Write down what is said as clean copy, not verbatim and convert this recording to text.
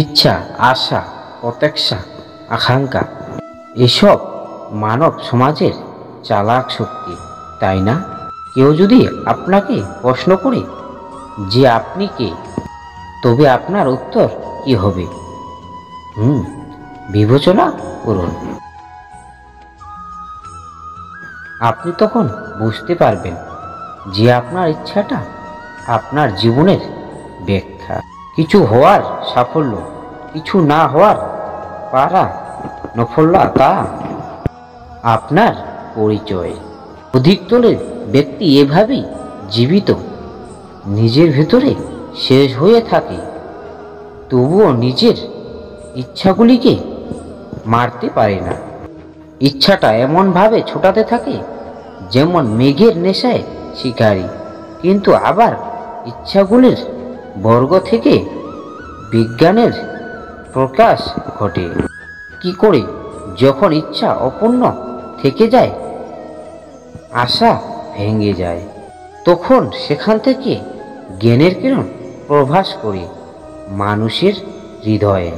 ইচ্ছা, আশা, প্রত্যাশা, আকাঙ্ক্ষা এসব মানব সমাজের চালাক শক্তি, তাই না? কেউ যদি আপনাকে প্রশ্ন করে যে আপনি কে, তবে আপনার উত্তর কি হবে? বিবেচনা করুন। আপনি তখন বুঝতে পারবেন যে আপনার ইচ্ছাটা আপনার জীবনের ব্যাখ্যা। কিছু হওয়ার সাফল্য, কিছু না হওয়ার পারা নফলতা আপনার পরিচয়। অধিকতলের ব্যক্তি এভাবেই জীবিত, নিজের ভেতরে শেষ হয়ে থাকে, তবুও নিজের ইচ্ছাগুলিকে মারতে পারে না। ইচ্ছাটা এমনভাবে ছোটাতে থাকে যেমন মেঘের নেশায় শিকারী, কিন্তু আবার ইচ্ছাগুলির বর্গ থেকে বিজ্ঞানের প্রকাশ ঘটে। কি করে? যখন ইচ্ছা অপূর্ণ থেকে যায়, আশা ভেঙে যায়, তখন সেখান থেকে জ্ঞানের কিরণ প্রভাস করে মানুষের হৃদয়ে।